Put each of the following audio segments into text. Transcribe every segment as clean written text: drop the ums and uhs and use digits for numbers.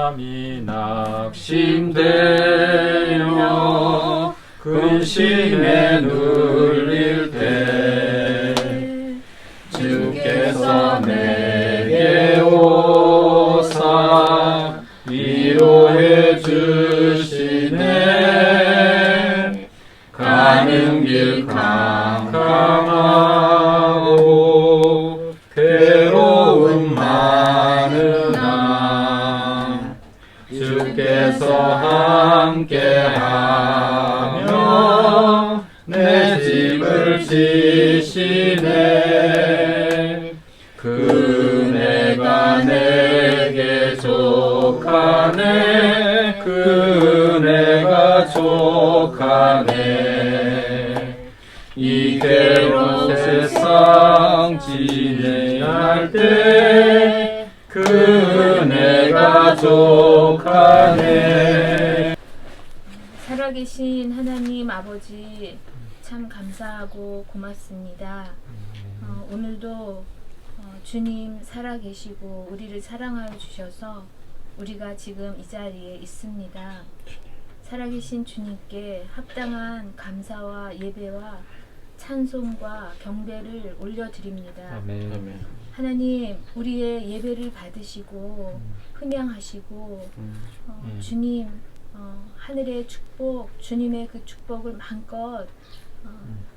마음이 낙심되며 근심에 눌릴 때 주께서 내게 오사 위로해 주시네. 가는 길 캄캄하고 괴로움 많으나 주께서 함께하며 내 집을 지시네. 그 은혜가 내게 족하네. 그 은혜가 족하네. 이 괴로운 세상 지내할 때 그 은혜가 족하네. 살아계신 하나님 아버지, 참 감사하고 고맙습니다. 오늘도 주님 살아계시고 우리를 사랑하여 주셔서 우리가 지금 이 자리에 있습니다. 살아계신 주님께 합당한 감사와 예배와 찬송과 경배를 올려드립니다. 아멘. 하나님, 우리의 예배를 받으시고 흠양하시고 주님 하늘의 축복, 주님의 그 축복을 마음껏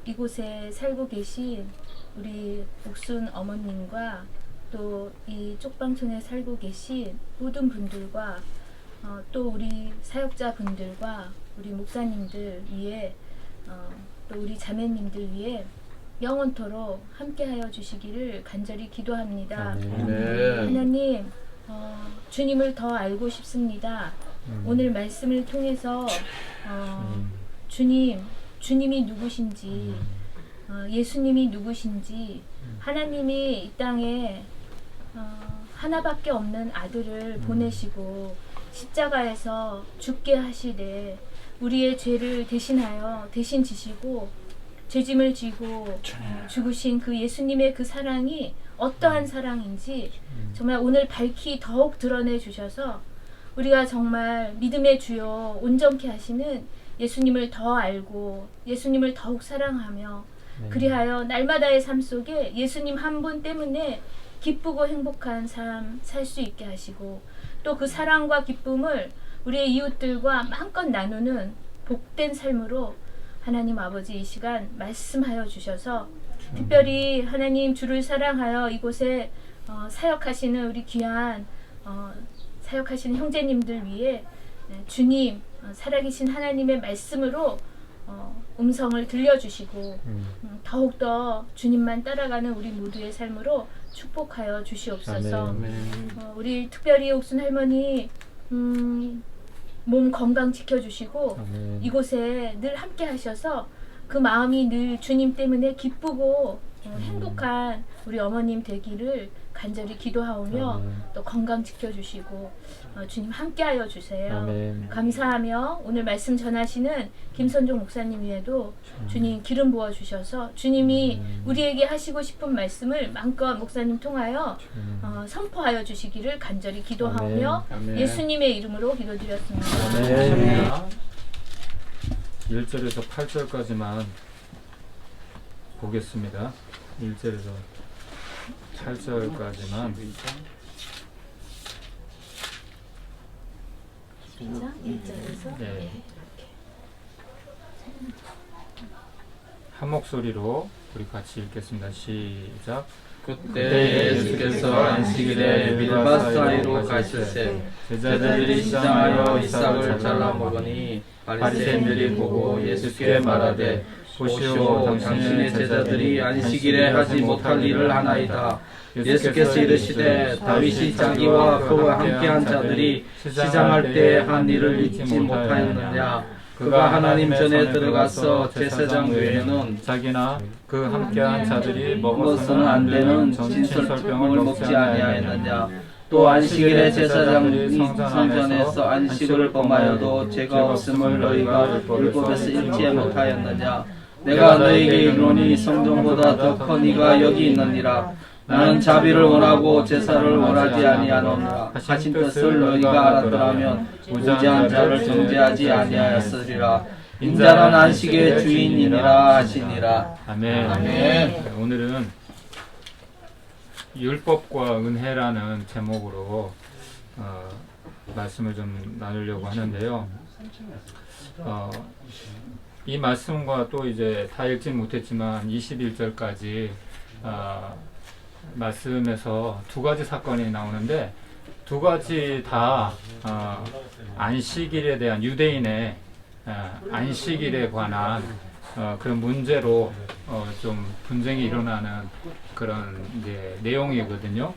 이곳에 살고 계신 우리 옥순 어머님과 또 이 쪽방촌에 살고 계신 모든 분들과 또 우리 사역자 분들과 우리 목사님들 위에 또 우리 자매님들 위에 영원토록 함께하여 주시기를 간절히 기도합니다. 하나님, 주님을 더 알고 싶습니다. 오늘 말씀을 통해서 주님이 누구신지, 예수님이 누구신지, 하나님이 이 땅에 하나밖에 없는 아들을 보내시고 십자가에서 죽게 하시되 우리의 죄를 대신 지시고 죄짐을 지고 죽으신 그 예수님의 그 사랑이 어떠한 사랑인지 정말 오늘 밝히 더욱 드러내 주셔서 우리가 정말 믿음의 주요 온전케 하시는 예수님을 더 알고 예수님을 더욱 사랑하며 그리하여 날마다의 삶 속에 예수님 한 분 때문에 기쁘고 행복한 삶 살 수 있게 하시고 또 그 사랑과 기쁨을 우리의 이웃들과 마음껏 나누는 복된 삶으로 하나님 아버지 이 시간 말씀하여 주셔서 특별히 하나님 주를 사랑하여 이곳에 사역하시는 우리 귀한 사역하시는 형제님들 위해 주님 살아계신 하나님의 말씀으로 음성을 들려주시고 더욱더 주님만 따라가는 우리 모두의 삶으로 축복하여 주시옵소서. 우리 특별히 옥순 할머니 몸 건강 지켜주시고 이곳에 늘 함께 하셔서 그 마음이 늘 주님 때문에 기쁘고 행복한 우리 어머님 되기를 간절히 기도하오며 또 건강 지켜주시고 주님 함께하여 주세요. 감사하며 오늘 말씀 전하시는 김선종 목사님 위에도 주님 기름 부어 주셔서 주님이 우리에게 하시고 싶은 말씀을 마음껏 목사님 통하여 선포하여 주시기를 간절히 기도하오며 예수님의 이름으로 기도드렸습니다. 1절에서 8절까지만 보겠습니다. 1절에서 8절까지만 1절에서 한 목소리로 우리 같이 읽겠습니다. 시작. 그때 예수께서 안식일에 밀밭 사이로 가실새 제자들이 시장하여 이삭을 잘라 먹으니 바리새인들이 보고 예수께 말하되 보시오, 당신의 제자들이 안식일에 하지 못할 일을 하나이다. 예수께서 이르시되 다윗이 자기와 그와 함께한 자들이 시장할 때 한 일을 잊지 못하였느냐. 그가 하나님 전에 들어가서 제사장 외에는 자기나 그 함께한 자들이 먹어서는 안 되는 진설병을 먹지 아니하였느냐. 또 안식일에 제사장이 성전에서 안식을 범하여도 죄가 없음을 너희가 율법에서 읽지 못하였느냐. 내가 너희에게 이르노니 성전보다 더 큰 이가 여기 있느니라. 나는 자비를 원하고 제사를 원하지 아니하노라. 하신 뜻을 너희가 알았더라면 무지한 자를 정죄하지 아니하였으리라. 인자는 안식의 주인이니라 하시니라. 아멘. 아멘. 오늘은 율법과 은혜라는 제목으로 말씀을 좀 나누려고 하는데요. 이 말씀과 또 이제 다 읽진 못했지만 21절까지 말씀에서 두 가지 사건이 나오는데 두 가지 다 안식일에 대한 유대인의 안식일에 관한 그런 문제로 좀 분쟁이 일어나는 그런 이제 내용이거든요.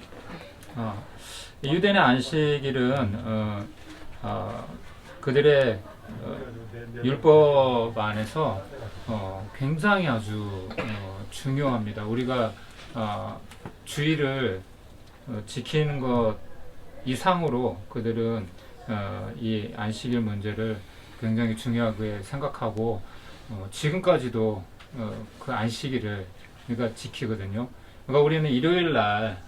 유대인의 안식일은 그들의 율법 안에서 굉장히 아주 중요합니다. 우리가 주의를 지키는 것 이상으로 그들은 이 안식일 문제를 굉장히 중요하게 생각하고 지금까지도 그 안식일을 우리가 지키거든요. 그러니까 우리는 일요일 날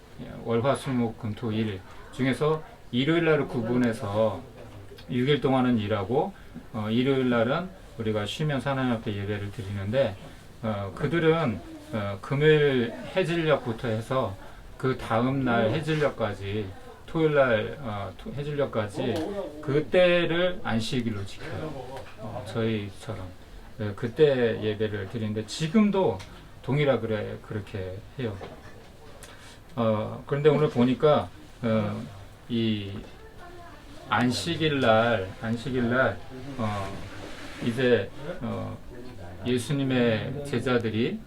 월화수목금토일 중에서 일요일 날을 구분해서 6일 동안은 일하고 일요일 날은 우리가 쉬면서 하나님 앞에 예배를 드리는데 그들은 금요일 해질녘부터 해서 그 다음 날 해질녘까지 토요일 날 해질녘까지 그때를 안식일로 지켜요. 저희처럼 그때 예배를 드리는데 지금도 동일하게 그렇게 해요. 그런데 오늘 보니까 이 안식일 날 이제 예수님의 제자들이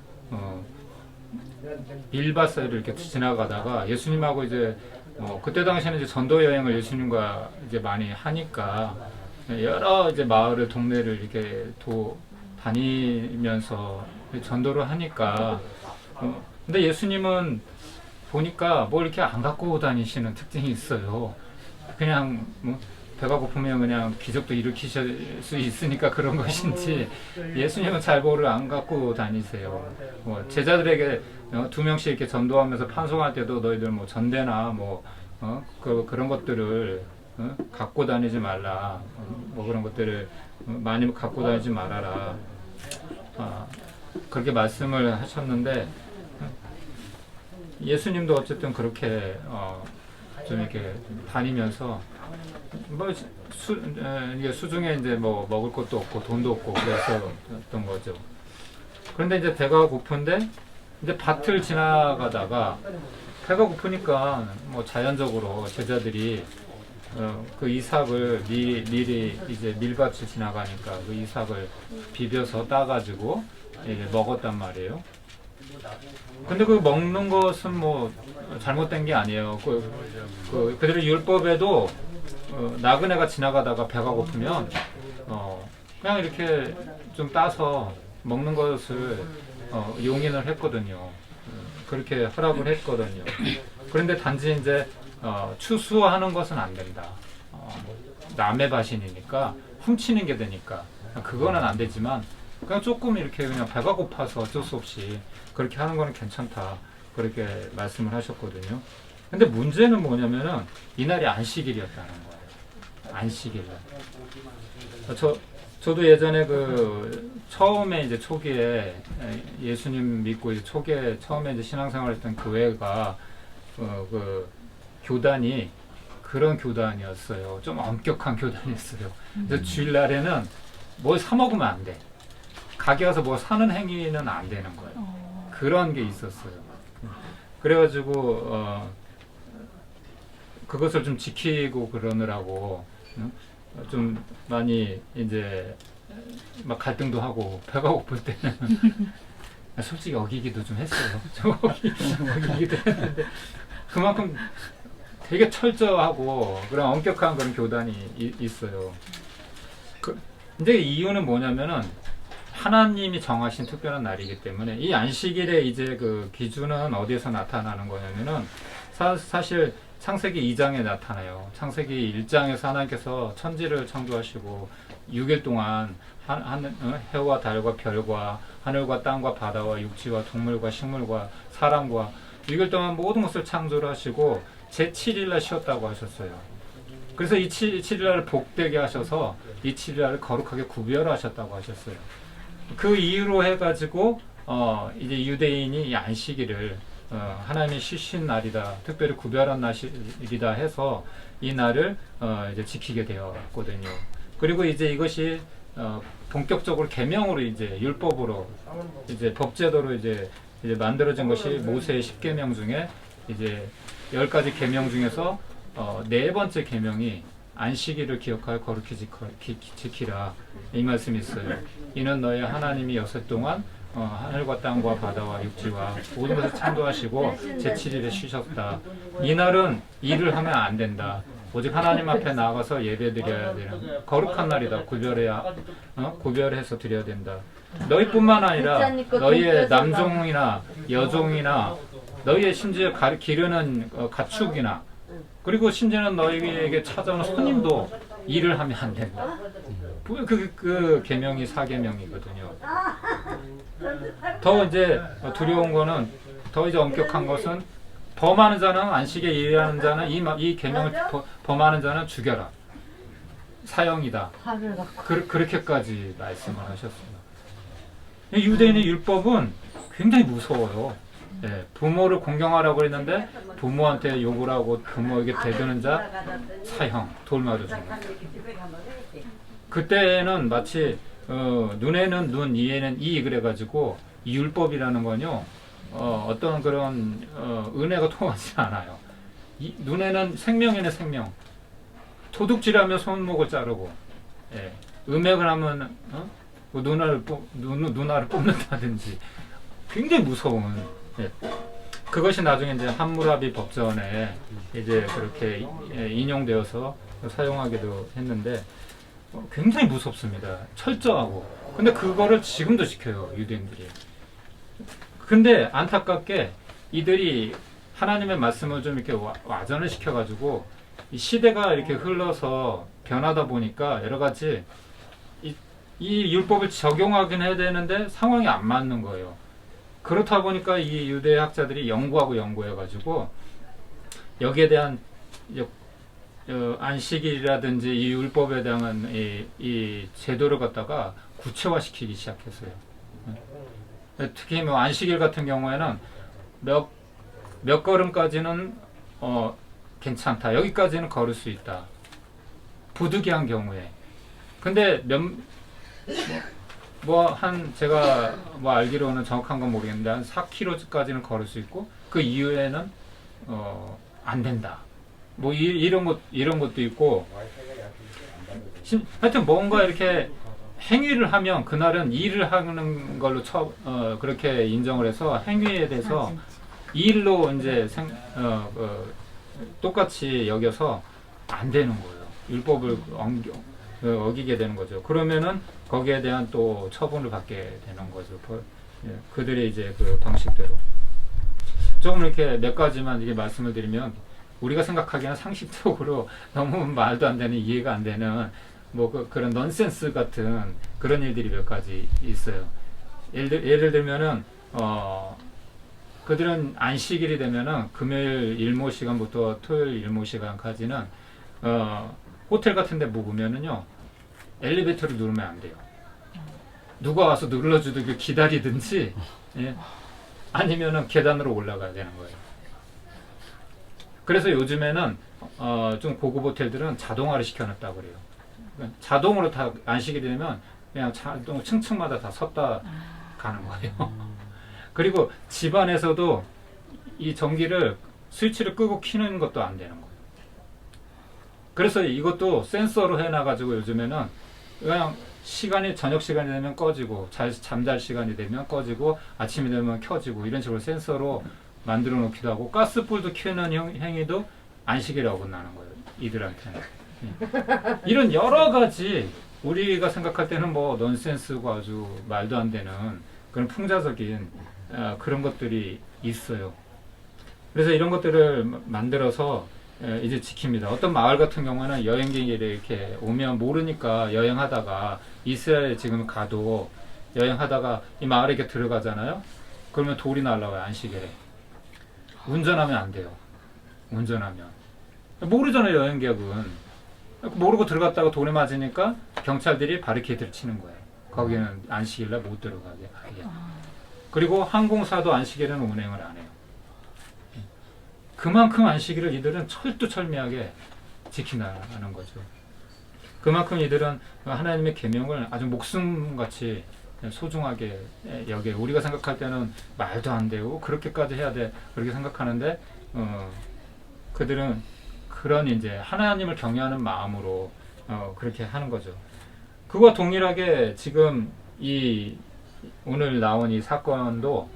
빌바사를 이렇게 지나가다가 예수님하고 이제 그때 당시에는 이제 전도 여행을 예수님과 이제 많이 하니까 여러 이제 마을을 동네를 이렇게 다니면서 전도를 하니까 근데 예수님은 보니까 뭐 이렇게 안 갖고 다니시는 특징이 있어요. 그냥 배가 고프면 그냥 기적도 일으키실 수 있으니까 그런 것인지 예수님은 잘 뭐를 안 갖고 다니세요. 제자들에게 2명씩 이렇게 전도하면서 판송할 때도 너희들 뭐 전대나 그런 것들을 갖고 다니지 말라. 그런 것들을 많이 갖고 다니지 말아라. 그렇게 말씀을 하셨는데 예수님도 어쨌든 그렇게 좀 이렇게 다니면서 이게 수중에 이제 뭐 먹을 것도 없고 돈도 없고 그랬었던 거죠. 그런데 이제 배가 고픈데 이제 밭을 지나가다가 배가 고프니까 뭐 자연적으로 제자들이 그 이삭을 미리 이제 밀밭을 지나가니까 그 이삭을 비벼서 따가지고 이제 먹었단 말이에요. 근데 그 먹는 것은 뭐 잘못된 게 아니에요. 그들의 율법에도 나그네가 지나가다가 배가 고프면 그냥 이렇게 좀 따서 먹는 것을 용인을 했거든요. 그렇게 허락을 했거든요. 그런데 단지 이제 추수하는 것은 안 된다. 남의 밭이니까 훔치는 게 되니까 그거는 안 되지만 그냥 조금 이렇게 그냥 배가 고파서 어쩔 수 없이 그렇게 하는 거는 괜찮다. 그렇게 말씀을 하셨거든요. 근데 문제는 뭐냐면은 이날이 안식일이었다는 거예요. 안식일. 저도 예전에 처음에 이제 초기에 예수님 믿고 이제 초기에 처음에 이제 신앙생활 했던 교회가 그 교단이 그런 교단이었어요. 좀 엄격한 교단이었어요. 그래서 주일날에는 뭘 사 먹으면 안 돼. 가게 가서 뭐 사는 행위는 안 되는 거예요. 그런 게 있었어요. 그래가지고 그것을 좀 지키고 그러느라고 좀 많이 이제 막 갈등도 하고 배가 고플 때는 솔직히 어기기도 좀 했어요. 어기기도 했는데 그만큼 되게 철저하고 그런 엄격한 그런 교단이 있어요. 근데 이유는 뭐냐면은 하나님이 정하신 특별한 날이기 때문에 이 안식일의 이제 그 기준은 어디에서 나타나는 거냐면은 사실 창세기 2장에 나타나요. 창세기 1장에서 하나님께서 천지를 창조하시고 6일 동안 해와 달과 별과 하늘과 땅과 바다와 육지와 동물과 식물과 사람과 6일 동안 모든 것을 창조를 하시고 제7일날 쉬었다고 하셨어요. 그래서 이 7일날을 복되게 하셔서 이 7일날을 거룩하게 구별하셨다고 하셨어요. 그 이유로 해가지고 이제 유대인이 이 안식일을 하나님의 쉬신 날이다, 특별히 구별한 날이다 해서 이 날을 이제 지키게 되었거든요. 그리고 이제 이것이 본격적으로 계명으로 이제 율법으로 이제 법제도로 이제 만들어진 것이 모세의 10계명 중에 이제 10가지 계명 중에서 네 번째 계명이 안식일을 기억하여 거룩히 지키라, 이 말씀이 있어요. 이는 너의 하나님이 여섯 동안 하늘과 땅과 바다와 육지와 모든 것을 창조하시고 제7일에 쉬셨다. 이 날은 일을 하면 안 된다. 오직 하나님 앞에 나가서 예배드려야 되는 거룩한 날이다. 구별해서 드려야 된다. 너희뿐만 아니라 너희의 남종이나 여종이나 너희의 심지어 기르는 가축이나 그리고 심지어는 너희에게 찾아오는 손님도 일을 하면 안 된다. 그 계명이 4계명이거든요. 더 이제 두려운 거는, 더 이제 엄격한 것은, 범하는 자는, 안식에 일하는 자는 이 계명을 범하는 자는 죽여라, 사형이다. 그렇게까지 말씀을 하셨습니다. 유대인의 율법은 굉장히 무서워요. 예, 부모를 공경하라고 했는데 부모한테 욕을 하고 부모에게 대드는 자 사형, 돌 맞아주는 거. 그때는 마치 눈에는 눈, 이에는 이 그래가지고 이 율법이라는 건요, 어떤 그런 은혜가 통하지 않아요. 눈에는 생명에는 생명, 도둑질하면 손목을 자르고, 예, 음행을 하면 누나를 뽑는다든지 굉장히 무서운. 예. 그것이 나중에 이제 함무라비 법전에 이제 그렇게 인용되어서 사용하기도 했는데 굉장히 무섭습니다. 철저하고. 근데 그거를 지금도 지켜요, 유대인들이. 근데 안타깝게 이들이 하나님의 말씀을 좀 이렇게 와전을 시켜가지고 이 시대가 이렇게 흘러서 변하다 보니까 여러 가지 이 율법을 적용하긴 해야 되는데 상황이 안 맞는 거예요. 그렇다 보니까 이 유대 학자들이 연구해가지고 여기에 대한 안식일이라든지 이 율법에 대한 이 제도를 갖다가 구체화시키기 시작했어요. 특히 뭐 안식일 같은 경우에는 몇 걸음까지는 괜찮다. 여기까지는 걸을 수 있다. 부득이한 경우에. 근데 제가 알기로는 정확한 건 모르겠는데 한 4km까지는 걸을 수 있고 그 이후에는 안 된다. 뭐 이런 것도 있고, 하여튼 뭔가 이렇게 행위를 하면 그날은 일을 하는 걸로 그렇게 인정을 해서 행위에 대해서 일로 이제 똑같이 여겨서 안 되는 거예요. 율법을 어기게 되는 거죠. 그러면은 거기에 대한 또 처분을 받게 되는 거죠. 그들의 이제 그 방식대로. 조금 이렇게 몇 가지만 이게 말씀을 드리면, 우리가 생각하기에는 상식적으로 너무 말도 안 되는, 이해가 안 되는 그런 넌센스 같은 그런 일들이 몇 가지 있어요. 예를 들면은 그들은 안식일이 되면은 금요일 일모 시간부터 토요일 일모 시간까지는 호텔 같은 데 묵으면은요, 엘리베이터를 누르면 안 돼요. 누가 와서 눌러주듯이 기다리든지, 예, 아니면은 계단으로 올라가야 되는 거예요. 그래서 요즘에는 좀 고급 호텔들은 자동화를 시켜놨다고 그래요. 자동으로 다 안식이 되면 그냥 자동 층층마다 다 섰다 가는 거예요. 그리고 집안에서도 이 전기를 스위치를 끄고 켜는 것도 안 되는 거예요. 그래서 이것도 센서로 해놔가지고 요즘에는 그냥 저녁 시간이 되면 꺼지고, 잠잘 시간이 되면 꺼지고, 아침이 되면 켜지고, 이런 식으로 센서로 만들어 놓기도 하고, 가스불도 켜는 행위도 안식일에 어긋나는 거예요, 이들한테는. 이런 여러 가지 우리가 생각할 때는 넌센스고 아주 말도 안 되는 그런 풍자적인 그런 것들이 있어요. 그래서 이런 것들을 만들어서 이제 지킵니다. 어떤 마을 같은 경우는 여행객이 이렇게 오면 모르니까, 여행하다가 이스라엘에 지금 가도 여행하다가 이 마을에 이렇게 들어가잖아요. 그러면 돌이 날라와요, 안식일에. 운전하면 안 돼요. 운전하면 모르잖아요. 여행객은 모르고 들어갔다가 돈에 맞으니까 경찰들이 바리케이드를 치는 거예요. 거기는 안식일날 못 들어가게 하게. 그리고 항공사도 안식일에는 운행을 안 해요. 그만큼 안식일을 이들은 철두철미하게 지킨다는 거죠. 그만큼 이들은 하나님의 계명을 아주 목숨같이 소중하게 여겨요. 우리가 생각할 때는 말도 안 되고 그렇게까지 해야 돼 그렇게 생각하는데 그들은 그런 이제 하나님을 경외하는 마음으로 그렇게 하는 거죠. 그와 동일하게 지금 이 오늘 나온 이 사건도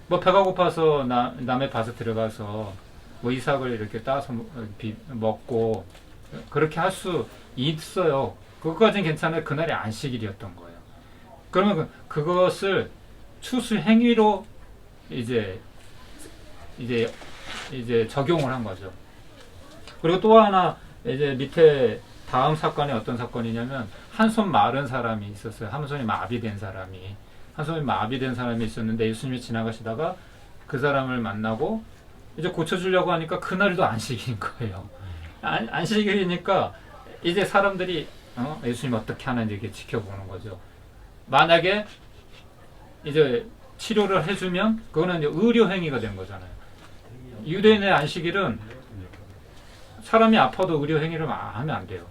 뭐 배가 고파서 남의 밭에 들어가서 뭐 이삭을 이렇게 따서 먹고 그렇게 할 수 있어요. 그것까지는 괜찮아요. 그날이 안식일이었던 거예요. 그러면 그것을 추수 행위로 이제 적용을 한 거죠. 그리고 또 하나 이제 밑에 다음 사건이 어떤 사건이냐면 한 손 마른 사람이 있었어요. 한 손이 마비된 사람이 있었는데 예수님이 지나가시다가 그 사람을 만나고 이제 고쳐주려고 하니까 그날도 안식일인 거예요. 안식일이니까 이제 사람들이 예수님 어떻게 하는지 이렇게 지켜보는 거죠. 만약에 이제 치료를 해주면 그거는 이제 의료 행위가 된 거잖아요. 유대인의 안식일은 사람이 아파도 의료 행위를 하면 안 돼요.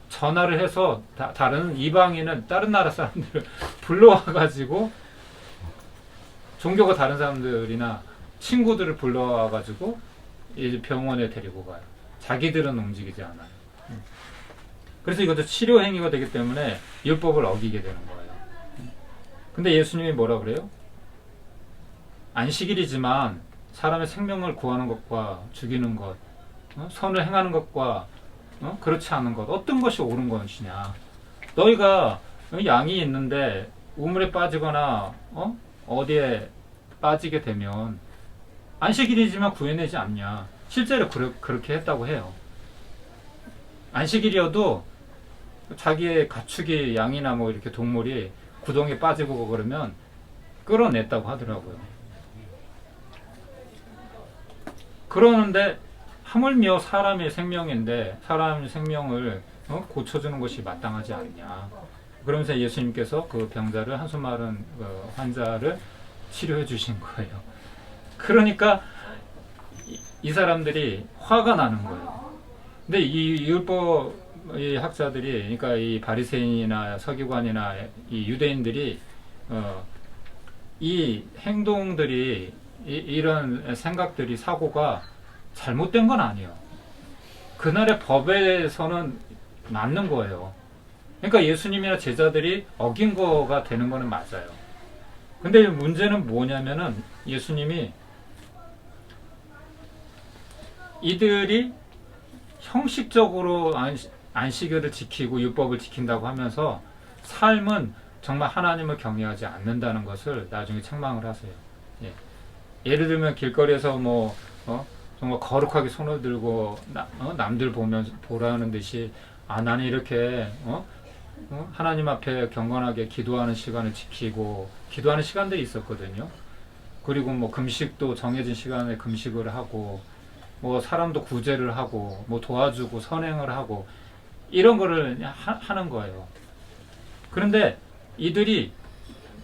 전화를 해서 다른 이방인은 다른 나라 사람들을 불러와가지고 종교가 다른 사람들이나 친구들을 불러와가지고 이제 병원에 데리고 가요. 자기들은 움직이지 않아요. 그래서 이것도 치료 행위가 되기 때문에 율법을 어기게 되는 거예요. 근데 예수님이 뭐라 그래요? 안식일이지만 사람의 생명을 구하는 것과 죽이는 것, 선을 행하는 것과 그렇지 않은 것, 어떤 것이 옳은 것이냐. 너희가 양이 있는데 우물에 빠지거나 어디에 빠지게 되면 안식일이지만 구해내지 않냐. 실제로 그렇게 했다고 해요. 안식일이어도 자기의 가축이 양이나 뭐 이렇게 동물이 구덩이에 빠지고 그러면 끌어냈다고 하더라고요. 그러는데 하물며 사람의 생명인데 사람의 생명을 고쳐주는 것이 마땅하지 않냐. 그러면서 예수님께서 그 병자를 한손 마른 환자를 치료해 주신 거예요. 그러니까 이 사람들이 화가 나는 거예요. 근데 이 율법 이 학자들이, 그러니까 이 바리새인이나 서기관이나 이 유대인들이 이 행동들이 이런 생각들이 사고가 잘못된 건 아니에요. 그날의 법에서는 맞는 거예요. 그러니까 예수님이나 제자들이 어긴 거가 되는 거는 맞아요. 근데 문제는 뭐냐면은 예수님이 이들이 형식적으로 안식일을 지키고 율법을 지킨다고 하면서 삶은 정말 하나님을 경외하지 않는다는 것을 나중에 책망을 하세요. 예. 예를 들면 길거리에서 뭐 정말 거룩하게 손을 들고 남들 보라는 듯이 나는 이렇게 하나님 앞에 경건하게 기도하는 시간을 지키고 기도하는 시간들이 있었거든요. 그리고 뭐 금식도 정해진 시간에 금식을 하고 뭐 사람도 구제를 하고 뭐 도와주고 선행을 하고 이런 거를 하는 거예요. 그런데 이들이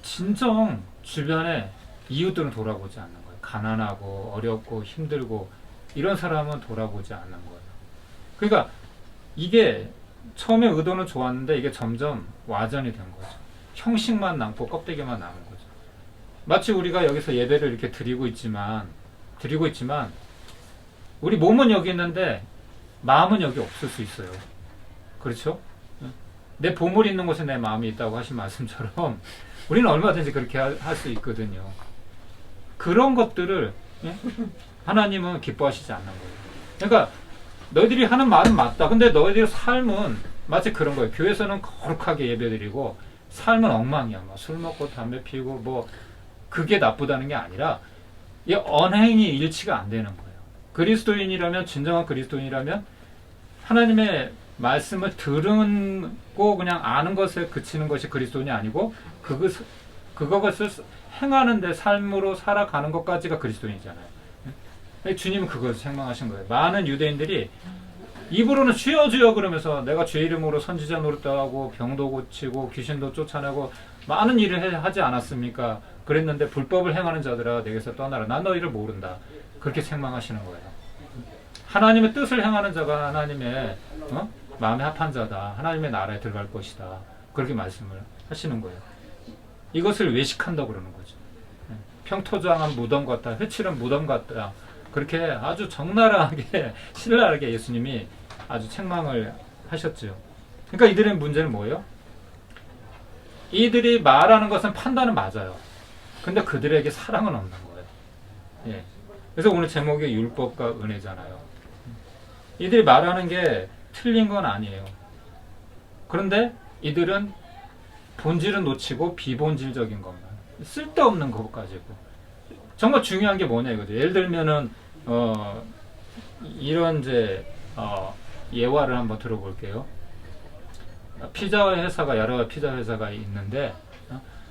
진정 주변에 이웃들은 돌아보지 않는 거예요. 가난하고 어렵고 힘들고 이런 사람은 돌아보지 않는 거예요. 그러니까 이게 처음에 의도는 좋았는데 이게 점점 와전이 된 거죠. 형식만 남고 껍데기만 남은 거죠. 마치 우리가 여기서 예배를 이렇게 드리고 있지만 우리 몸은 여기 있는데 마음은 여기 없을 수 있어요. 그렇죠? 내 보물이 있는 곳에 내 마음이 있다고 하신 말씀처럼 우리는 얼마든지 그렇게 할 수 있거든요. 그런 것들을 하나님은 기뻐하시지 않는 거예요. 그러니까 너희들이 하는 말은 맞다. 근데 너희들의 삶은 마치 그런 거예요. 교회에서는 거룩하게 예배드리고 삶은 엉망이야. 뭐 술 먹고 담배 피우고 뭐 그게 나쁘다는 게 아니라 이 언행이 일치가 안 되는 거예요. 그리스도인이라면 진정한 그리스도인이라면 하나님의 말씀을 들고 그냥 아는 것에 그치는 것이 그리스도인이 아니고 그것을 행하는데 삶으로 살아가는 것까지가 그리스도인이잖아요. 주님은 그것을 책망하신 거예요. 많은 유대인들이 입으로는 주여 주여 그러면서 내가 주의 이름으로 선지자 노릇도 하고 병도 고치고 귀신도 쫓아내고 많은 일을 하지 않았습니까? 그랬는데 불법을 행하는 자들아 내게서 떠나라. 난 너희를 모른다. 그렇게 책망하시는 거예요. 하나님의 뜻을 행하는 자가 하나님의 마음에 합한 자다. 하나님의 나라에 들어갈 것이다. 그렇게 말씀을 하시는 거예요. 이것을 외식한다고 그러는 거죠. 평토장한 무덤 같다. 회칠한 무덤 같다. 그렇게 아주 적나라하게 신랄하게 예수님이 아주 책망을 하셨죠. 그러니까 이들의 문제는 뭐예요? 이들이 말하는 것은 판단은 맞아요. 근데 그들에게 사랑은 없는 거예요. 예. 그래서 오늘 제목이 율법과 은혜잖아요. 이들이 말하는 게 틀린 건 아니에요. 그런데 이들은 본질은 놓치고 비본질적인 것만, 쓸데없는 것 가지고. 정말 중요한 게 뭐냐 이거죠. 예를 들면은 이런 이제 예화를 한번 들어볼게요. 피자 회사가 여러 피자 회사가 있는데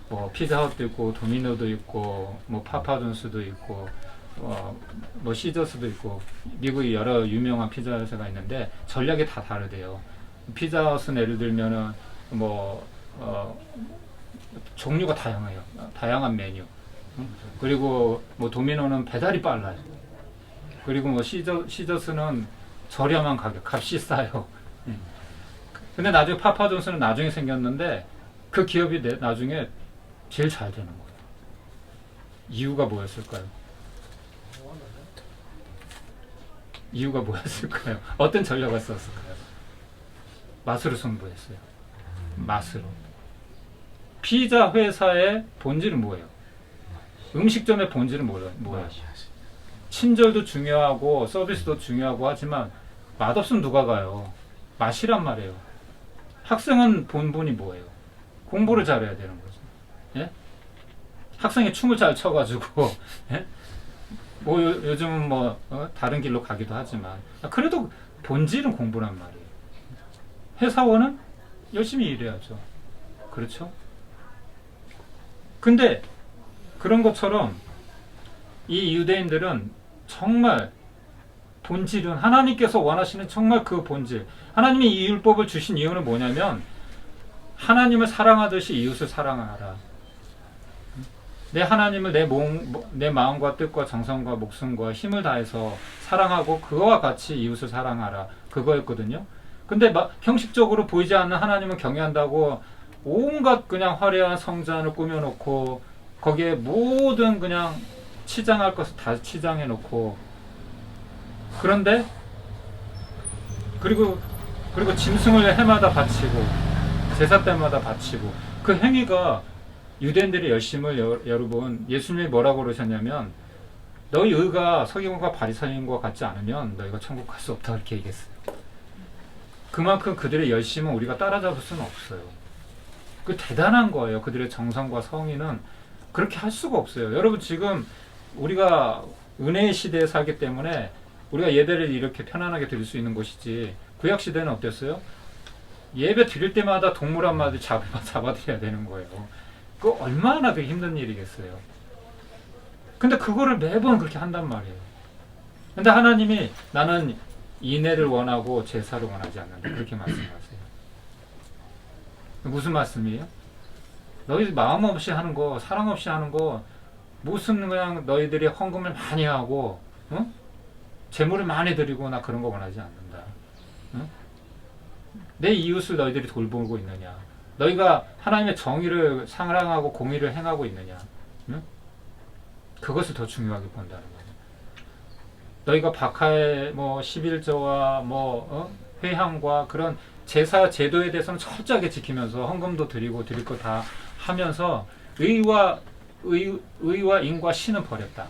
뭐 피자헛도 있고 도미노도 있고 뭐 파파존스도 있고 뭐 시저스도 있고 미국의 여러 유명한 피자 회사가 있는데 전략이 다 다르대요. 피자헛은 예를 들면은 뭐 종류가 다양해요. 다양한 메뉴. 그리고 뭐 도미노는 배달이 빨라요. 그리고 뭐 시저스는 저렴한 가격, 값이 싸요. 근데 나중에 파파존스는 나중에 생겼는데 그 기업이 나중에 제일 잘 되는 거예요. 이유가 뭐였을까요? 이유가 뭐였을까요? 어떤 전략을 썼을까요? 맛으로 승부했어요. 맛으로. 피자 회사의 본질은 뭐예요? 음식점의 본질은 뭐예요? 친절도 중요하고 서비스도 중요하고 하지만 맛없으면 누가 가요? 맛이란 말이에요. 학생은 본분이 뭐예요? 공부를 잘해야 되는 거죠. 예? 학생이 춤을 잘 춰가지고 예? 뭐 요즘은 뭐 다른 길로 가기도 하지만 그래도 본질은 공부란 말이에요. 회사원은 열심히 일해야죠. 그렇죠? 근데 그런 것처럼 이 유대인들은 정말 본질은 하나님께서 원하시는 정말 그 본질. 하나님이 이 율법을 주신 이유는 뭐냐면 하나님을 사랑하듯이 이웃을 사랑하라. 내 하나님을 내 마음과 뜻과 정성과 목숨과 힘을 다해서 사랑하고 그거와 같이 이웃을 사랑하라. 그거였거든요. 근데 형식적으로 보이지 않는 하나님을 경외한다고 온갖 그냥 화려한 성전을 꾸며놓고 거기에 모든 그냥 치장할 것을 다 치장해놓고 그런데 그리고 짐승을 해마다 바치고 제사 때마다 바치고 그 행위가 유대인들의 열심을 여러분 예수님이 뭐라고 그러셨냐면 너희 의가 서기관과 바리새인과 같지 않으면 너희가 천국 갈 수 없다 이렇게 얘기했어요. 그만큼 그들의 열심은 우리가 따라잡을 수는 없어요. 그 대단한 거예요. 그들의 정성과 성의는 그렇게 할 수가 없어요. 여러분 지금 우리가 은혜의 시대에 살기 때문에 우리가 예배를 이렇게 편안하게 드릴 수 있는 것이지 구약 시대는 어땠어요? 예배 드릴 때마다 동물 한 마리 잡아드려야 되는 거예요. 그거 얼마나 되게 힘든 일이겠어요. 근데 그거를 매번 그렇게 한단 말이에요. 근데 하나님이 나는 인애를 원하고 제사를 원하지 않는다 그렇게 말씀하세요. 무슨 말씀이에요? 너희 마음 없이 하는 거, 사랑 없이 하는 거, 무슨 그냥 너희들이 헌금을 많이 하고, 재물을 많이 드리고 나 그런 거 원하지 않는다. 내 이웃을 너희들이 돌보고 있느냐? 너희가 하나님의 정의를 사랑하고 공의를 행하고 있느냐? 그것을 더 중요하게 본다는 거예요. 너희가 박하의 뭐 11조와 회향과 그런 제사 제도에 대해서는 철저하게 지키면서 헌금도 드리고 드릴 거 다 하면서 의와 인과 신은 버렸다.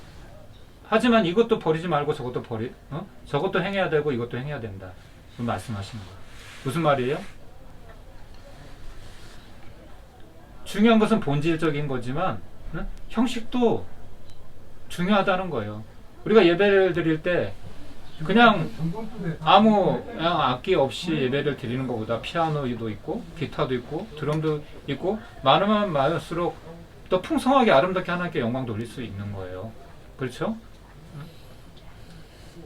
하지만 이것도 버리지 말고 저것도 행해야 되고 이것도 행해야 된다. 말씀하시는 거예요. 무슨 말이에요? 중요한 것은 본질적인 거지만 형식도 중요하다는 거예요. 우리가 예배를 드릴 때 그냥 그냥 악기 없이 예배를 드리는 것보다 피아노도 있고 기타도 있고 드럼도 있고 많으면 많을수록 더 풍성하게 아름답게 하나님께 영광 돌릴 수 있는 거예요. 그렇죠?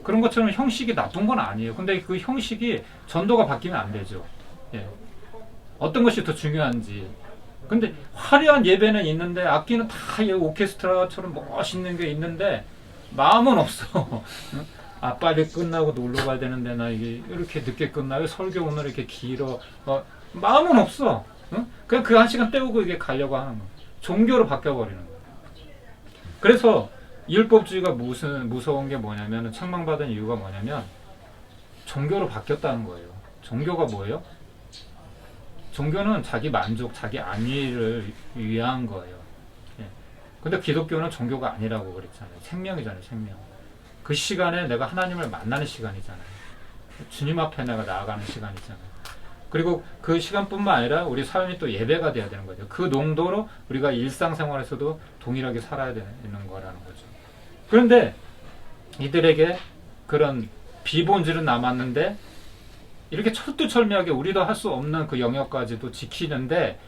그런 것처럼 형식이 나쁜 건 아니에요. 근데 그 형식이 전도가 바뀌면 안 되죠. 예. 어떤 것이 더 중요한지. 근데 화려한 예배는 있는데 악기는 다 오케스트라처럼 멋있는 게 있는데 마음은 없어. 아, 빨리 끝나고 놀러 가야 되는데 나 이게 이렇게 늦게 끝나요? 설교 오늘 이렇게 길어. 마음은 없어. 그냥 그 한 시간 때우고 이게 가려고 하는 거. 종교로 바뀌어버리는 거. 그래서 율법주의가 무서운 게 뭐냐면, 책망받은 이유가 뭐냐면 종교로 바뀌었다는 거예요. 종교가 뭐예요? 종교는 자기 만족, 자기 안위를 위한 거예요. 예. 근데 기독교는 종교가 아니라고 그랬잖아요. 생명이잖아요, 생명. 그 시간에 내가 하나님을 만나는 시간이잖아요. 주님 앞에 내가 나아가는 시간이잖아요. 그리고 그 시간뿐만 아니라 우리 삶이 또 예배가 돼야 되는 거죠. 그 농도로 우리가 일상생활에서도 동일하게 살아야 되는 거라는 거죠. 그런데 이들에게 그런 비본질은 남았는데 이렇게 철두철미하게 우리도 할 수 없는 그 영역까지도 지키는데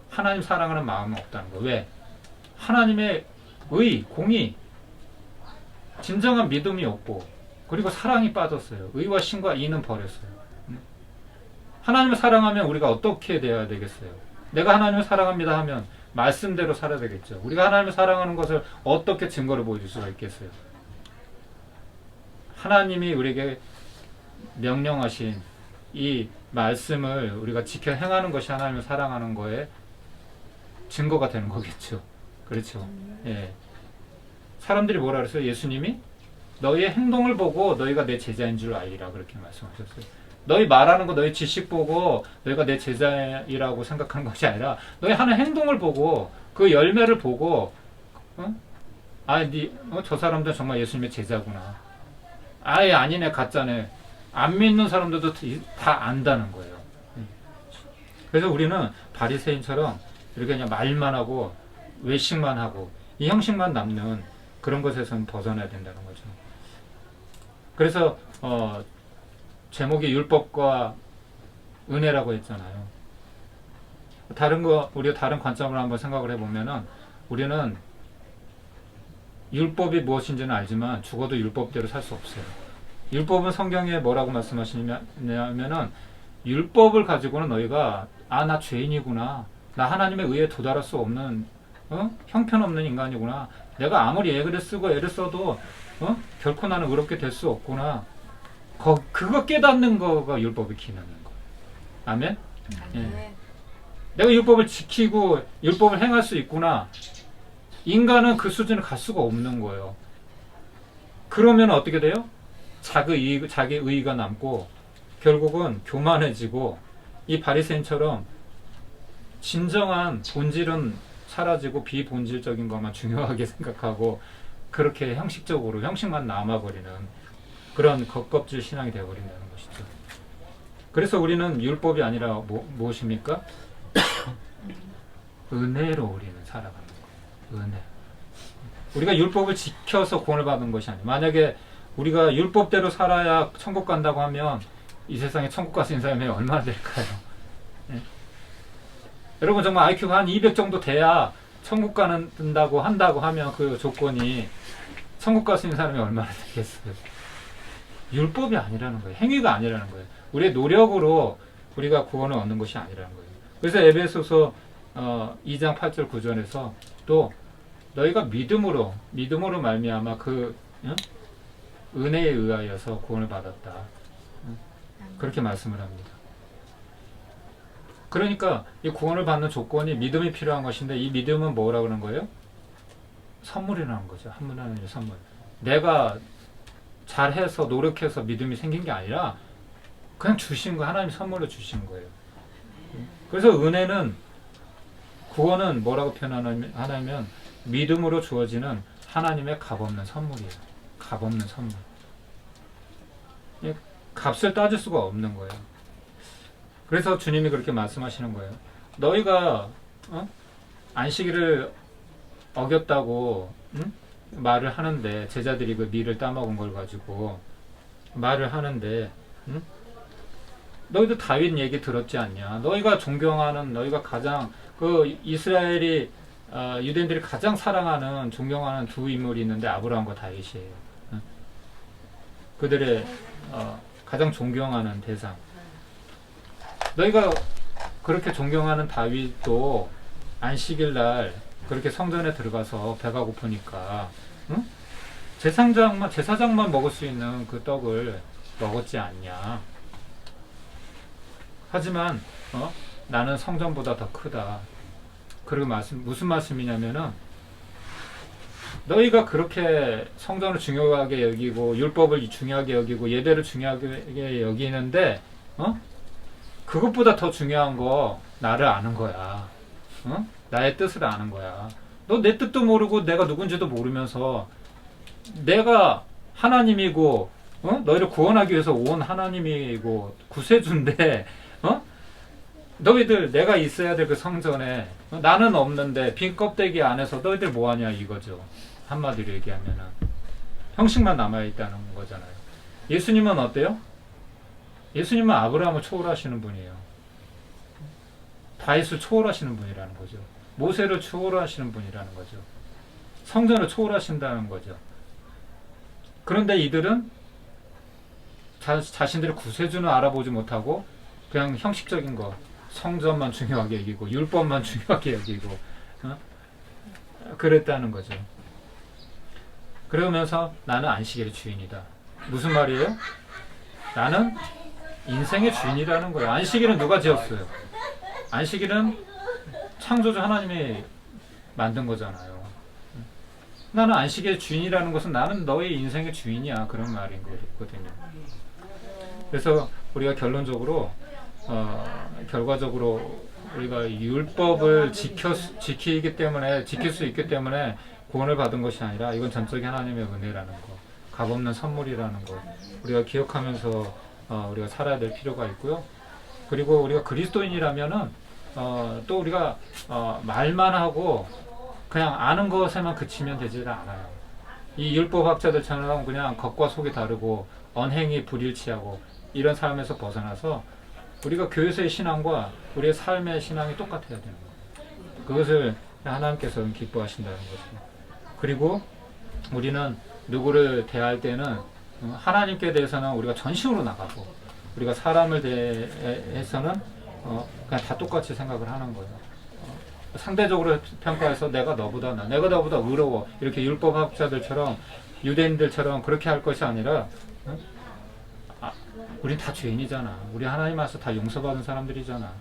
하나님 사랑하는 마음은 없다는 거예요. 왜? 하나님의 의, 공의, 진정한 믿음이 없고 그리고 사랑이 빠졌어요. 의와 신과 이는 버렸어요. 하나님을 사랑하면 우리가 어떻게 돼야 되겠어요? 내가 하나님을 사랑합니다 하면 말씀대로 살아야 되겠죠. 우리가 하나님을 사랑하는 것을 어떻게 증거로 보여줄 수가 있겠어요? 하나님이 우리에게 명령하신 이 말씀을 우리가 지켜 행하는 것이 하나님을 사랑하는 거에 증거가 되는 거겠죠. 그렇죠. 예. 사람들이 뭐라 그랬어요? 예수님이 너희의 행동을 보고 너희가 내 제자인 줄 알리라 그렇게 말씀하셨어요. 너희 말하는 거 너희 지식 보고 너희가 내 제자이라고 생각하는 것이 아니라 너희 하는 행동을 보고 그 열매를 보고 저 사람들 정말 예수님의 제자구나. 아예 아니네 가짜네. 안 믿는 사람들도 다 안다는 거예요. 그래서 우리는 바리새인처럼 이렇게 그냥 말만 하고 외식만 하고 이 형식만 남는 그런 것에서는 벗어나야 된다는 거죠. 그래서 제목이 율법과 은혜라고 했잖아요. 우리가 다른 관점으로 한번 생각을 해보면은 우리는 율법이 무엇인지는 알지만 죽어도 율법대로 살 수 없어요. 율법은 성경에 뭐라고 말씀하시냐면은 율법을 가지고는 너희가 나 죄인이구나. 나 하나님의 의에 도달할 수 없는 형편없는 인간이구나. 내가 아무리 애를 쓰고 애를 써도 결코 나는 의롭게 될 수 없구나. 그거 깨닫는 거가 율법의 기능인 거예요. 아멘? 예. 내가 율법을 지키고 율법을 행할 수 있구나. 인간은 그 수준을 갈 수가 없는 거예요. 그러면 어떻게 돼요? 자기 의의가 남고 결국은 교만해지고 이 바리새인처럼 진정한 본질은 사라지고 비본질적인 것만 중요하게 생각하고 그렇게 형식적으로 형식만 남아버리는 그런 겉껍질 신앙이 되어버린다는 것이죠. 그래서 우리는 율법이 아니라 무엇입니까? 은혜로 우리는 살아가는 거예요. 은혜. 우리가 율법을 지켜서 구원을 받는 것이 아니에요. 만약에 우리가 율법대로 살아야 천국 간다고 하면 이 세상에 천국 갈 수 있는 사람이 얼마나 될까요? 예? 여러분 정말 IQ가 한 200 정도 돼야 천국 간다고 한다고 하면 그 조건이 천국 갈 수 있는 사람이 얼마나 되겠어요? 율법이 아니라는 거예요. 행위가 아니라는 거예요. 우리의 노력으로 우리가 구원을 얻는 것이 아니라는 거예요. 그래서 에베소서 2장 8절 9절에서 또 너희가 믿음으로 말미암아 그 은혜에 의하여서 구원을 받았다. 그렇게 말씀을 합니다. 그러니까 이 구원을 받는 조건이 믿음이 필요한 것인데 이 믿음은 뭐라고 그러는 거예요? 선물이라는 거죠. 하나님의 선물. 내가 잘해서 노력해서 믿음이 생긴 게 아니라 그냥 주신 거 하나님 선물로 주신 거예요. 그래서 은혜는 구원은 뭐라고 표현하냐면 믿음으로 주어지는 하나님의 값없는 선물이에요. 값없는 선물. 값을 따질 수가 없는 거예요. 그래서 주님이 그렇게 말씀하시는 거예요. 너희가 안식일을 어겼다고 말을 하는데 제자들이 그 밀을 따먹은 걸 가지고 말을 하는데 너희도 다윗 얘기 들었지 않냐? 너희가 존경하는 너희가 가장 그 이스라엘이 유대인들이 가장 사랑하는 존경하는 두 인물이 있는데 아브라함과 다윗이에요. 그들의 가장 존경하는 대상. 너희가 그렇게 존경하는 다윗도 안식일 날 그렇게 성전에 들어가서 배가 고프니까 응? 제사장만 먹을 수 있는 그 떡을 먹었지 않냐. 하지만 나는 성전보다 더 크다. 그리고 무슨 말씀이냐면은 너희가 그렇게 성전을 중요하게 여기고 율법을 중요하게 여기고 예배를 중요하게 여기는데 그것보다 더 중요한 거 나를 아는 거야. 나의 뜻을 아는 거야. 너 내 뜻도 모르고 내가 누군지도 모르면서 내가 하나님이고 너희를 구원하기 위해서 온 하나님이고 구세주인데 너희들 내가 있어야 될 그 성전에 나는 없는데 빈 껍데기 안에서 너희들 뭐하냐 이거죠. 한마디로 얘기하면은 형식만 남아있다는 거잖아요. 예수님은 어때요? 예수님은 아브라함을 초월하시는 분이에요. 다윗을 초월하시는 분이라는 거죠. 모세를 초월하시는 분이라는 거죠. 성전을 초월하신다는 거죠. 그런데 이들은 자신들의 구세주는 알아보지 못하고 그냥 형식적인 거 성전만 중요하게 여기고 율법만 중요하게 여기고 그랬다는 거죠. 그러면서 나는 안식일의 주인이다. 무슨 말이에요? 나는 인생의 주인이라는 거예요. 안식일은 누가 지었어요? 안식일은 창조주 하나님이 만든 거잖아요. 나는 안식일의 주인이라는 것은 나는 너의 인생의 주인이야. 그런 말인 거거든요. 그래서 우리가 결과적으로 우리가 율법을 지키기 때문에 지킬 수 있기 때문에 구원을 받은 것이 아니라 이건 전적인 하나님의 은혜라는 거, 값없는 선물이라는 거 우리가 기억하면서 우리가 살아야 될 필요가 있고요. 그리고 우리가 그리스도인이라면은 또 우리가 말만 하고 그냥 아는 것에만 그치면 되지를 않아요. 이 율법학자들처럼 그냥 겉과 속이 다르고 언행이 불일치하고 이런 삶에서 벗어나서 우리가 교회에서의 신앙과 우리의 삶의 신앙이 똑같아야 되는 거예요. 그것을 하나님께서는 기뻐하신다는 거죠. 그리고 우리는 누구를 대할 때는 하나님께 대해서는 우리가 전심으로 나가고 우리가 사람을 대해서는 그냥 다 똑같이 생각을 하는 거예요. 상대적으로 평가해서 내가 너보다 의로워 이렇게 율법학자들처럼 유대인들처럼 그렇게 할 것이 아니라 우린 다 죄인이잖아. 우리 하나님 앞에서 다 용서받은 사람들이잖아.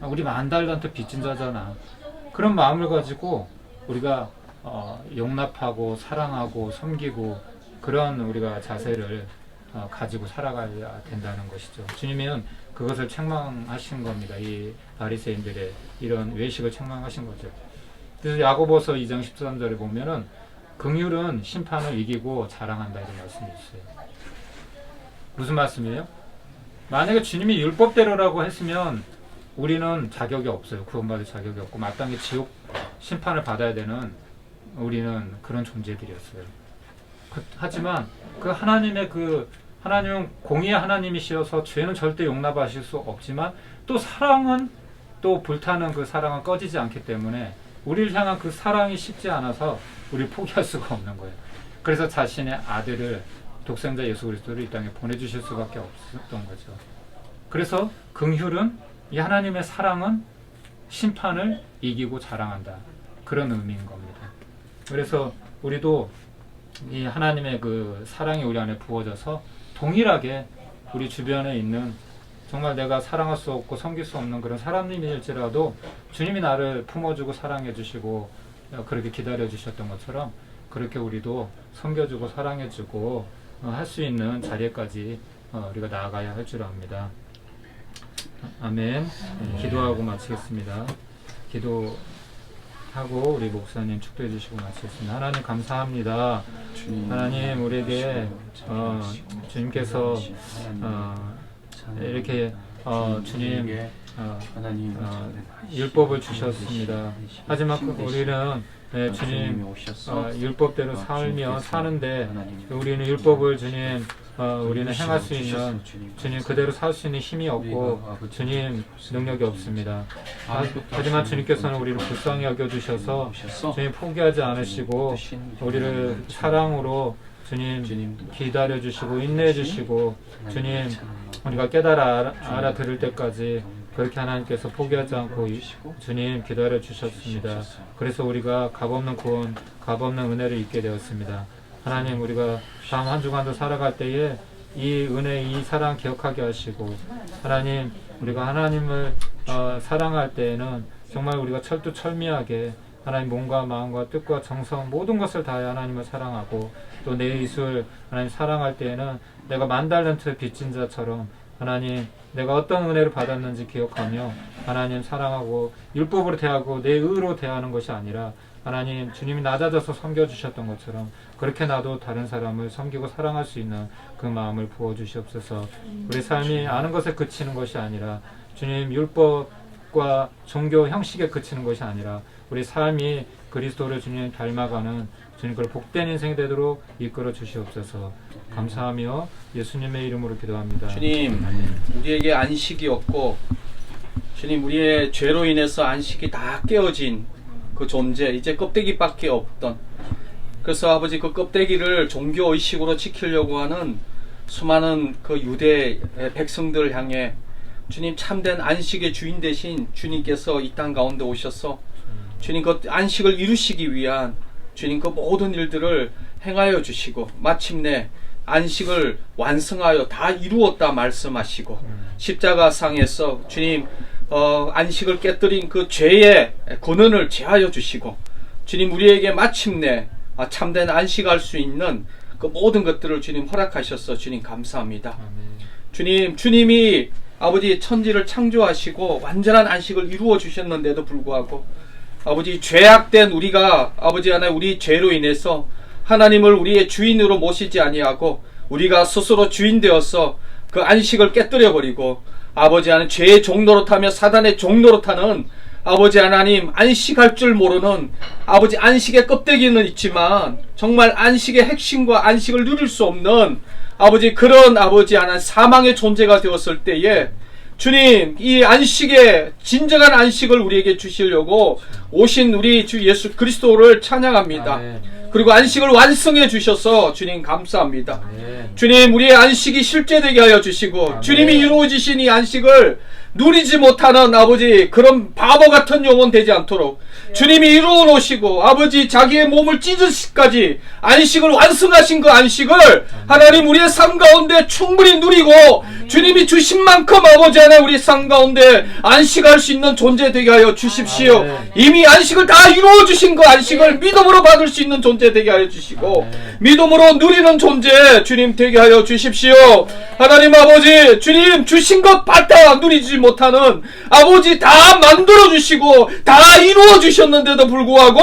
우리 만달란트 빚진 자잖아. 그런 마음을 가지고 우리가 용납하고 사랑하고 섬기고 그런 우리가 자세를 가지고 살아가야 된다는 것이죠. 주님은 그것을 책망하신 겁니다. 이 바리새인들의 이런 외식을 책망하신 거죠. 그래서 야고보서 2장 13절에 보면은 긍휼은 심판을 이기고 자랑한다 이런 말씀이 있어요. 무슨 말씀이에요? 만약에 주님이 율법대로라고 했으면 우리는 자격이 없어요. 구원받을 자격이 없고 마땅히 지옥 심판을 받아야 되는 우리는 그런 존재들이었어요. 하지만 그 하나님은 공의의 하나님이시어서 죄는 절대 용납하실 수 없지만 또 사랑은 또 불타는 그 사랑은 꺼지지 않기 때문에 우리를 향한 그 사랑이 식지 않아서 우리를 포기할 수가 없는 거예요. 그래서 자신의 아들을 독생자 예수 그리스도를 이 땅에 보내주실 수밖에 없었던 거죠. 그래서 긍휼은 이 하나님의 사랑은 심판을 이기고 자랑한다. 그런 의미인 겁니다. 그래서 우리도 이 하나님의 그 사랑이 우리 안에 부어져서 동일하게 우리 주변에 있는 정말 내가 사랑할 수 없고 섬길 수 없는 그런 사람님일지라도 주님이 나를 품어주고 사랑해 주시고 그렇게 기다려 주셨던 것처럼 그렇게 우리도 섬겨주고 사랑해주고 할 수 있는 자리에까지 우리가 나아가야 할 줄 압니다. 아멘. 기도하고 마치겠습니다. 기도하고 우리 목사님 축도해 주시고 마치겠습니다. 하나님 감사합니다. 하나님 우리에게 주님께서 이렇게 주님 율법을 주셨습니다. 하지만 우리는 주님 율법대로 살며 사는데 우리는 율법을 주님 우리는 행할 수 있는 주님 그대로 살 수 있는 힘이 없고 주님 능력이 없습니다. 하지만 주님께서는 우리를 불쌍히 여겨주셔서 주님 포기하지 않으시고 우리를 사랑으로 주님 기다려 주시고 인내해 주시고 주님 우리가 깨달아 알아들을 때까지 그렇게 하나님께서 포기하지 않고 주님 기다려 주셨습니다. 그래서 우리가 값없는 구원, 값없는 은혜를 입게 되었습니다. 하나님, 우리가 다음 한 주간도 살아갈 때에 이 은혜, 이 사랑 기억하게 하시고, 하나님, 우리가 하나님을 사랑할 때에는 정말 우리가 철두철미하게 하나님 몸과 마음과 뜻과 정성 모든 것을 다해 하나님을 사랑하고, 또 내 이웃을 하나님 사랑할 때에는 내가 10,000달란트 빚진 자처럼 하나님 내가 어떤 은혜를 받았는지 기억하며 하나님 사랑하고 율법으로 대하고 내 의로 대하는 것이 아니라 하나님 주님이 낮아져서 섬겨주셨던 것처럼 그렇게 나도 다른 사람을 섬기고 사랑할 수 있는 그 마음을 부어주시옵소서. 우리 삶이 아는 것에 그치는 것이 아니라 주님 율법과 종교 형식에 그치는 것이 아니라 우리 삶이 그리스도를 주님 닮아가는 주님 그 복된 인생이 되도록 이끌어 주시옵소서. 감사하며 예수님의 이름으로 기도합니다. 주님, 우리에게 안식이 없고 주님 우리의 죄로 인해서 안식이 다 깨어진 그 존재, 이제 껍데기밖에 없던, 그래서 아버지 그 껍데기를 종교의식으로 지키려고 하는 수많은 그 유대 백성들을 향해 주님 참된 안식의 주인 되신 주님께서 이 땅 가운데 오셔서 주님 그 안식을 이루시기 위한 주님 그 모든 일들을 행하여 주시고 마침내 안식을 완성하여 다 이루었다 말씀하시고 십자가상에서 주님 안식을 깨뜨린 그 죄의 권한을 제하여 주시고 주님 우리에게 마침내 참된 안식할 수 있는 그 모든 것들을 주님 허락하셔서 주님 감사합니다. 주님이 아버지 천지를 창조하시고 완전한 안식을 이루어 주셨는데도 불구하고 아버지 죄악된 우리가 아버지 하나님 우리 죄로 인해서 하나님을 우리의 주인으로 모시지 아니하고 우리가 스스로 주인 되어서 그 안식을 깨뜨려 버리고 아버지 하나님 죄의 종로로 타며 사단의 종로로 타는 아버지 하나님 안식할 줄 모르는 아버지 안식의 껍데기는 있지만 정말 안식의 핵심과 안식을 누릴 수 없는 아버지 그런 아버지 하나님 사망의 존재가 되었을 때에 주님 이 안식의 진정한 안식을 우리에게 주시려고 오신 우리 주 예수 그리스도를 찬양합니다. 그리고 안식을 완성해 주셔서 주님 감사합니다. 주님 우리의 안식이 실제되게 하여 주시고 주님이 이루어지신 이 안식을 누리지 못하는 아버지 그런 바보 같은 영혼 되지 않도록 주님이 이루어 놓으시고 아버지 자기의 몸을 찢으시기까지 안식을 완성하신 그 안식을 하나님 우리의 삶 가운데 충분히 누리고 주님이 주신 만큼 아버지 하나님 우리 삶 가운데 안식할 수 있는 존재 되게 하여 주십시오. 이미 안식을 다 이루어 주신 그 안식을 믿음으로 받을 수 있는 존재 되게 하여 주시고 믿음으로 누리는 존재 주님 되게 하여 주십시오. 하나님 아버지 주님 주신 것 받다 누리지 못하는 아버지 다 만들어 주시고 다 이루어 주셨는데도 불구하고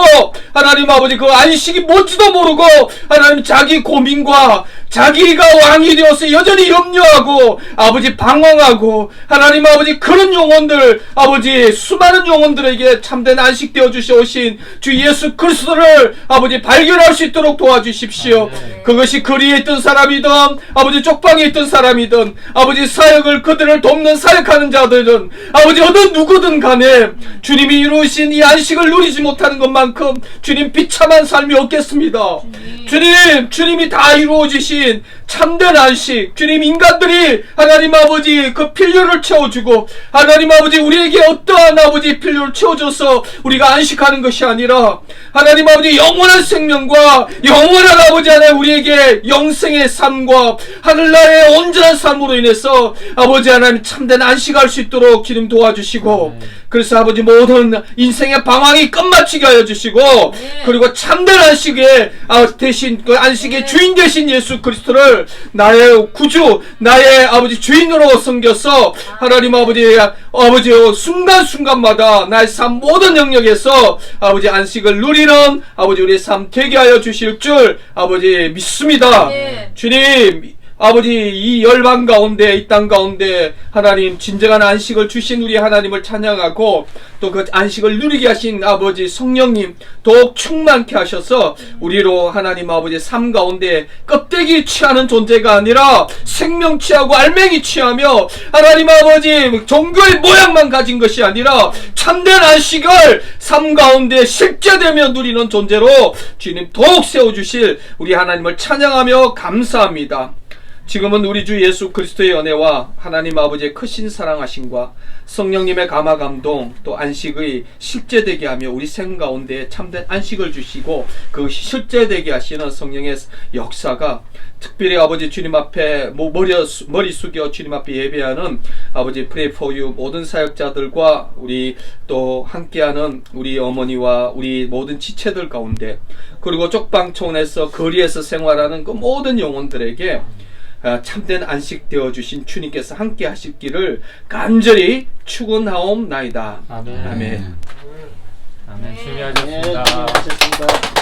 하나님 아버지 그 안식이 뭔지도 모르고 하나님 자기 고민과 자기가 왕이 되어서 여전히 염려하고 아버지 방황하고 하나님 아버지 그런 영혼들 아버지 수많은 영혼들에게 참된 안식 되어 주셔오신 주 예수 그리스도를 아버지 발견할 수 있도록 도와주십시오. 그것이 거리에 있던 사람이든 아버지 쪽방에 있던 사람이든 아버지 사역을 그들을 돕는 사역하는 자들은 아버지 어느 누구든 간에 주님이 이루신 이 안식을 누리지 못하는 것만큼 주님 비참한 삶이 없겠습니다. 주님이 다 이루어지신 참된 안식 주님 인간들이 하나님 아버지 그 필요를 채워주고 하나님 아버지 우리에게 어떠한 아버지 필요를 채워줘서 우리가 안식하는 것이 아니라 하나님 아버지 영원한 생명과 영원한 아버지 하나님 우리에게 영생의 삶과 하늘나라의 온전한 삶으로 인해서 아버지 하나님 참된 안식할 수 있도록 주님 도와주시고 그래서 아버지 모든 인생의 방황이 끝마치게 하여 주시고 그리고 참된 안식의 대신 그 안식의 주인 되신 예수 그리스도를 나의 구주 나의 아버지 주인으로 섬겨서 하나님 아버지 순간순간마다 나의 삶 모든 영역에서 아버지 안식을 누리는 아버지 우리의 삶 되게 하여 주실 줄 아버지 믿습니다. 주님 아버지 이 열방 가운데 이 땅 가운데 하나님 진정한 안식을 주신 우리 하나님을 찬양하고 또 그 안식을 누리게 하신 아버지 성령님 더욱 충만케 하셔서 우리로 하나님 아버지 삶 가운데 껍데기 취하는 존재가 아니라 생명 취하고 알맹이 취하며 하나님 아버지 종교의 모양만 가진 것이 아니라 참된 안식을 삶 가운데 실제되며 누리는 존재로 주님 더욱 세워주실 우리 하나님을 찬양하며 감사합니다. 지금은 우리 주 예수 그리스도의 은혜와 하나님 아버지의 크신 사랑하심과 성령님의 감화 감동 또 안식의 실제되게 하며 우리 생 가운데 참된 안식을 주시고 그것이 실제되게 하시는 성령의 역사가 특별히 아버지 주님 앞에 머리 숙여 주님 앞에 예배하는 아버지 Pray for You 모든 사역자들과 우리 또 함께하는 우리 어머니와 우리 모든 지체들 가운데 그리고 쪽방촌에서 거리에서 생활하는 그 모든 영혼들에게 참된 안식 되어주신 주님께서 함께 하시기를 간절히 축원하옵나이다. 아멘. 아멘. 아멘. 주님이 하셨습니다. 하셨습니다.